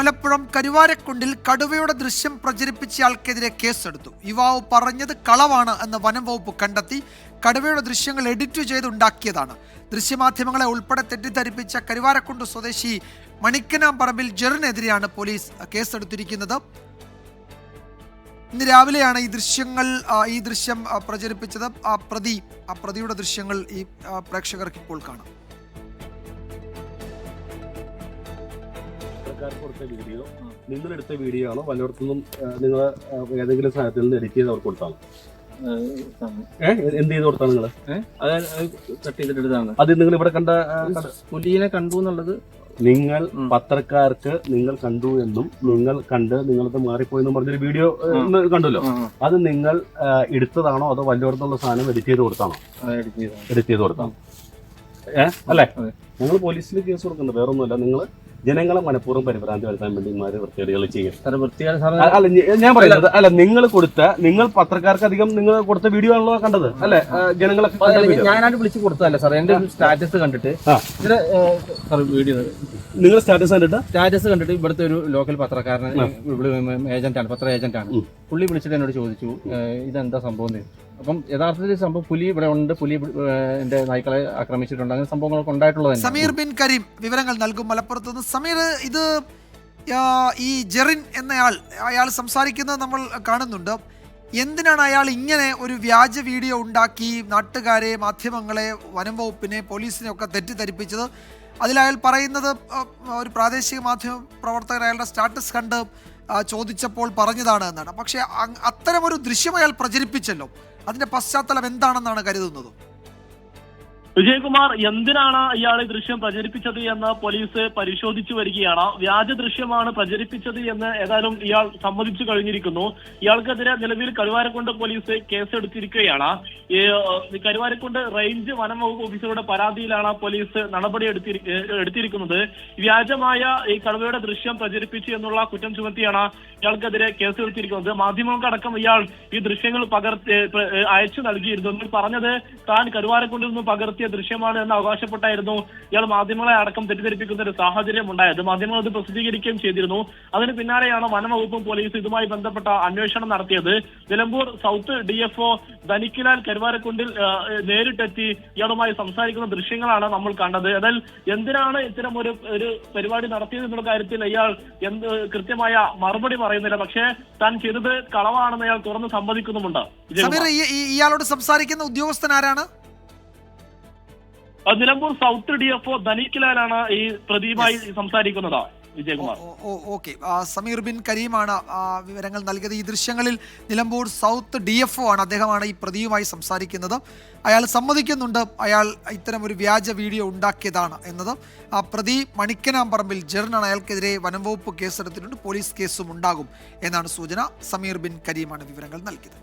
മലപ്പുറം കരുവാരക്കുണ്ടിൽ കടുവയുടെ ദൃശ്യം പ്രചരിപ്പിച്ചയാൾക്കെതിരെ കേസെടുത്തു. യുവാവ് പറഞ്ഞത് കളവാണ് എന്ന് വനം വകുപ്പ് കണ്ടെത്തി. കടുവയുടെ ദൃശ്യങ്ങൾ എഡിറ്റ് ചെയ്തുണ്ടാക്കിയതാണ്. ദൃശ്യമാധ്യമങ്ങളെ ഉൾപ്പെടെ തെറ്റിദ്ധരിപ്പിച്ച കരുവാരക്കുണ്ട് സ്വദേശി മണിക്കനാംപറമ്പിൽ ജെറിനെതിരെയാണ് പോലീസ് കേസെടുത്തിരിക്കുന്നത്. ഇന്ന് രാവിലെയാണ് ഈ ദൃശ്യം പ്രചരിപ്പിച്ചത്. പ്രതിയുടെ ദൃശ്യങ്ങൾ ഈ പ്രേക്ഷകർക്ക് ഇപ്പോൾ കാണാം. കൊടുത്ത വീഡിയോ നിങ്ങളെടുത്ത വീഡിയോ ആണോ വല്ലയിടത്തുനിന്നും നിങ്ങൾ ഏതെങ്കിലും സ്ഥലത്തിൽ നിന്ന് എഡിറ്റ് ചെയ്ത് അവർക്ക് കൊടുത്താണോ? എന്ത് ചെയ്ത് കൊടുത്താണ് നിങ്ങൾ? അത് നിങ്ങൾ ഇവിടെ കണ്ട പുലിയെ കണ്ടു എന്നുള്ളത് നിങ്ങൾ പത്രക്കാർക്ക് നിങ്ങൾ കണ്ടു എന്നും നിങ്ങൾ കണ്ട് നിങ്ങളത് മാറിപ്പോയെന്നും പറഞ്ഞൊരു വീഡിയോ കണ്ടല്ലോ. അത് നിങ്ങൾ എടുത്തതാണോ അതോ വല്ലയിടത്തുള്ള സാധനം എഡിറ്റ് ചെയ്ത് കൊടുത്താണോ? എഡിറ്റ് ചെയ്ത് കൊടുത്താണോ? അല്ലേ? ഞങ്ങൾ പോലീസിൽ കേസ് കൊടുക്കുന്നുണ്ട്. വേറൊന്നുമല്ല, നിങ്ങൾ ജനങ്ങളെ മനഃപൂർവ്വം പരിഭ്രാന്തി വരുത്താൻ വേണ്ടി വൃത്തികേടുകൾ ചെയ്യും. അല്ല, ഞാൻ പറയുന്നത് അല്ല, നിങ്ങൾ പത്രക്കാർക്ക് അധികം നിങ്ങൾ കൊടുത്ത വീഡിയോ ആണല്ലോ കണ്ടത് അല്ലെ? ജനങ്ങളെ ഞാനായിട്ട് വിളിച്ചു കൊടുത്തതല്ല സാർ, എന്റെ സ്റ്റാറ്റസ് കണ്ടിട്ട് വീഡിയോ നിങ്ങൾ സ്റ്റാറ്റസ് കണ്ടിട്ട് ഇവിടുത്തെ ഒരു ലോക്കൽ പത്രക്കാരൻ ഏജന്റാണ്, പത്ര ഏജന്റാണ്. പുള്ളി വിളിച്ചിട്ട് എന്നോട് ചോദിച്ചു ഇതെന്താ സംഭവം. അപ്പം യഥാർത്ഥത്തിൽ സംഭവം പുലി ഇവിടെ ഉണ്ട്, പുലി എന്റെ നായ്ക്കളെ ആക്രമിച്ചിട്ടുണ്ട്, അങ്ങനെ സംഭവങ്ങളൊക്കെ ഉണ്ടായിട്ടുള്ളത്. സമീർ ബിൻ കരീം വിവരങ്ങൾ നൽകും മലപ്പുറത്ത് നിന്ന്. സമീർ, ഇത് ഈ ജെറിൻ അയാൾ സംസാരിക്കുന്നത് നമ്മൾ കാണുന്നുണ്ട്. എന്തിനാണ് അയാൾ ഇങ്ങനെ ഒരു വ്യാജ വീഡിയോ ഉണ്ടാക്കി നാട്ടുകാരെ, മാധ്യമങ്ങളെ, വനം വകുപ്പിനെ, പോലീസിനെ ഒക്കെ തെറ്റിദ്ധരിപ്പിച്ചത്? അതിലയാൾ പറയുന്നത് ഒരു പ്രാദേശിക മാധ്യമ പ്രവർത്തകർ അയാളുടെ സ്റ്റാറ്റസ് കണ്ട് ചോദിച്ചപ്പോൾ പറഞ്ഞതാണ് എന്നാണ്. പക്ഷേ അത്തരമൊരു ദൃശ്യം അയാൾ പ്രചരിപ്പിച്ചല്ലോ, അതിന്റെ പശ്ചാത്തലം എന്താണെന്നാണ് കരുതുന്നത്? വിജയകുമാർ, എന്തിനാണ് ഇയാൾ ഈ ദൃശ്യം പ്രചരിപ്പിച്ചത് എന്ന് പോലീസ് പരിശോധിച്ചു വരികയാണ്. വ്യാജ ദൃശ്യമാണ് പ്രചരിപ്പിച്ചത് എന്ന് ഏതായാലും ഇയാൾ സമ്മതിച്ചു കഴിഞ്ഞിരിക്കുന്നു. ഇയാൾക്കെതിരെ നിലവിൽ കരുവാരക്കുണ്ട് പോലീസ് കേസെടുത്തിരിക്കുകയാണ്. ഈ കരുവാരക്കുണ്ട് റേഞ്ച് വനം വകുപ്പ് ഓഫീസറുടെ പരാതിയിലാണ് പോലീസ് നടപടി എടുത്തിരിക്കുന്നത്. വ്യാജമായ ഈ കടുവയുടെ ദൃശ്യം പ്രചരിപ്പിച്ചു എന്നുള്ള കുറ്റം ചുമത്തിയാണ് ഇയാൾക്കെതിരെ കേസെടുത്തിരിക്കുന്നത്. മാധ്യമങ്ങൾക്കടക്കം ഇയാൾ ഈ ദൃശ്യങ്ങൾ അയച്ചു നൽകിയിരുന്നു. പറഞ്ഞത് താൻ കരുവാരക്കുണ്ടിൽ നിന്ന് പകർത്തിയ ദൃശ്യമാണ് എന്ന് അവകാശപ്പെട്ടായിരുന്നു ഇയാൾ മാധ്യമങ്ങളെ അടക്കം തെറ്റിദ്ധരിപ്പിക്കുന്ന ഒരു സാഹചര്യം ഉണ്ടായത്. മാധ്യമങ്ങൾ അത് പ്രസിദ്ധീകരിക്കുകയും ചെയ്തിരുന്നു. അതിന് പിന്നാലെയാണ് വനംവകുപ്പും പോലീസും ഇതുമായി ബന്ധപ്പെട്ട അന്വേഷണം നടത്തിയത്. നിലമ്പൂർ സൗത്ത് DFO ധനിക്കിലാൽ കരുവാരക്കുണ്ടിൽ നേരിട്ടെത്തി ഇയാളുമായി സംസാരിക്കുന്ന ദൃശ്യങ്ങളാണ് നമ്മൾ കണ്ടത്. എന്നാൽ എന്തിനാണ് ഇത്തരം ഒരു പരിപാടി നടത്തിയത് എന്നുള്ള കാര്യത്തിൽ ഇയാൾ കൃത്യമായ മറുപടി പറയുന്നില്ല. പക്ഷേ താൻ ചെയ്തത് കളവാണെന്ന് ഇയാൾ തുറന്ന് സമ്മതിക്കുന്നുമുണ്ട്. ഇയാളോട് സംസാരിക്കുന്ന ഉദ്യോഗസ്ഥൻ ആരാണ്? നിലമ്പൂർ സൗത്ത് DFO ധനിക്കിലാലാണ് ഈ പ്രതിയുമായി സംസാരിക്കുന്നത്. വിജയകുമാർ, ഓക്കെ. സമീർ ബിൻ കരീമാണ് വിവരങ്ങൾ നൽകിയത്. ഈ ദൃശ്യങ്ങളിൽ നിലമ്പൂർ സൗത്ത് DFO ആണ്, അദ്ദേഹമാണ് ഈ പ്രതിയുമായി സംസാരിക്കുന്നത്. അയാൾ സമ്മതിക്കുന്നുണ്ട് അയാൾ ഇത്തരം ഒരു വ്യാജ വീഡിയോ ഉണ്ടാക്കിയതാണ് എന്നത്. പ്രതി മണിക്കനാംപറമ്പിൽ ജെറിനാണ്. അയാൾക്കെതിരെ വനം വകുപ്പ് കേസെടുത്തിട്ടുണ്ട്, പോലീസ് കേസും ഉണ്ടാകും എന്നാണ് സൂചന. സമീർ ബിൻ കരീമാണ് വിവരങ്ങൾ നൽകിയത്.